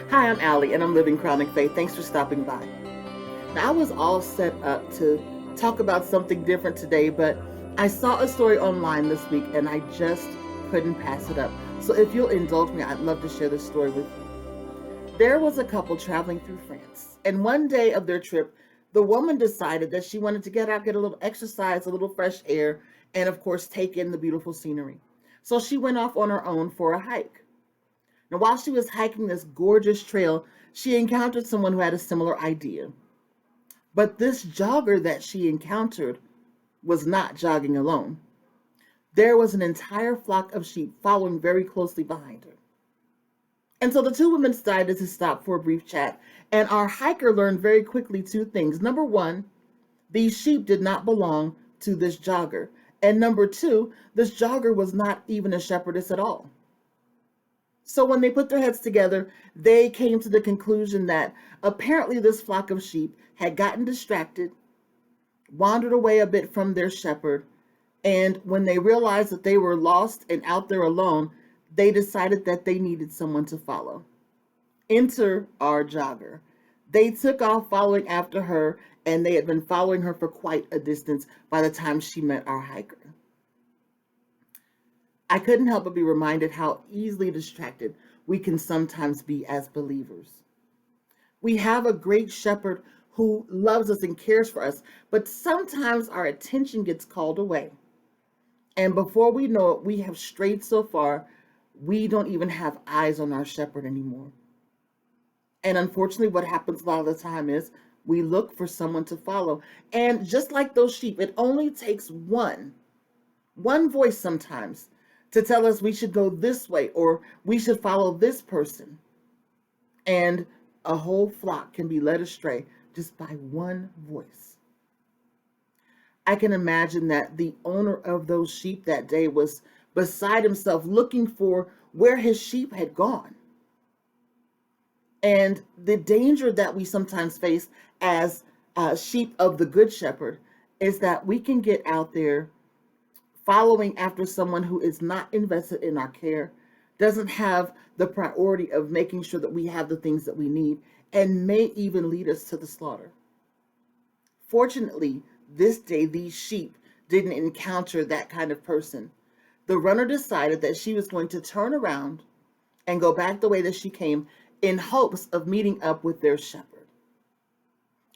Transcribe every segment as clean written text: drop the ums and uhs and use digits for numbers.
Hi, I'm Allie, and I'm living Chronic Faith. Thanks for stopping by. Now, I was all set up to talk about something different today, but I saw a story online this week, and I just couldn't pass it up. So, if you'll indulge me, I'd love to share this story with you. There was a couple traveling through France, and one day of their trip, the woman decided that she wanted to get out, get a little exercise, a little fresh air, and of course, take in the beautiful scenery. So, she went off on her own for a hike. Now, while she was hiking this gorgeous trail, she encountered someone who had a similar idea. But this jogger that she encountered was not jogging alone. There was an entire flock of sheep following very closely behind her. And so the two women decided to stop for a brief chat. And our hiker learned very quickly two things. Number one, these sheep did not belong to this jogger. And number two, this jogger was not even a shepherdess at all. So when they put their heads together, they came to the conclusion that apparently this flock of sheep had gotten distracted, wandered away a bit from their shepherd, and when they realized that they were lost and out there alone, they decided that they needed someone to follow. Enter our jogger. They took off following after her, and they had been following her for quite a distance by the time she met our hiker. I couldn't help but be reminded how easily distracted we can sometimes be as believers. We have a great shepherd who loves us and cares for us, but sometimes our attention gets called away. And before we know it, we have strayed so far, we don't even have eyes on our shepherd anymore. And unfortunately, what happens a lot of the time is we look for someone to follow. And just like those sheep, it only takes one voice sometimes to tell us we should go this way or we should follow this person. And a whole flock can be led astray just by one voice. I can imagine that the owner of those sheep that day was beside himself looking for where his sheep had gone. And the danger that we sometimes face as sheep of the Good Shepherd is that we can get out there following after someone who is not invested in our care, doesn't have the priority of making sure that we have the things that we need, and may even lead us to the slaughter. Fortunately, this day, these sheep didn't encounter that kind of person. The runner decided that she was going to turn around and go back the way that she came in hopes of meeting up with their shepherd.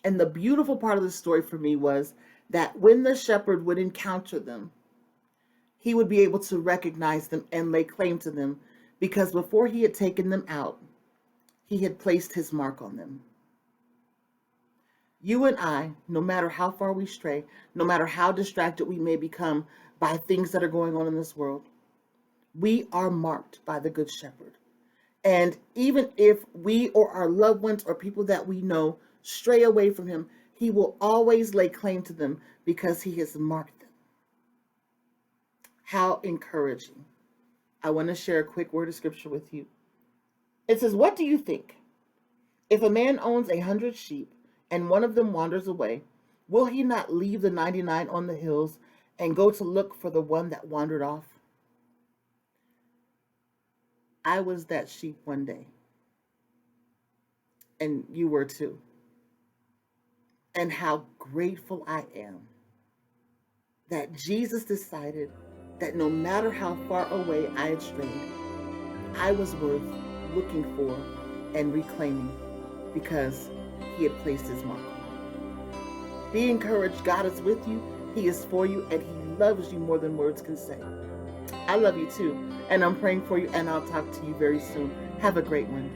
And the beautiful part of the story for me was that when the shepherd would encounter them, he would be able to recognize them and lay claim to them because before he had taken them out, he had placed his mark on them. You and I, no matter how far we stray, no matter how distracted we may become by things that are going on in this world, we are marked by the Good Shepherd. And even if we or our loved ones or people that we know stray away from him, he will always lay claim to them because he has marked them. How encouraging. I want to share a quick word of scripture with you. It says, "What do you think? If a man owns 100 sheep and one of them wanders away, will he not leave the 99 on the hills and go to look for the one that wandered off?" I was that sheep one day, and you were too. And how grateful I am that Jesus decided that no matter how far away I had strayed, I was worth looking for and reclaiming because he had placed his mark on me. Be encouraged. God is with you. He is for you, and he loves you more than words can say. I love you too, and I'm praying for you, and I'll talk to you very soon. Have a great one.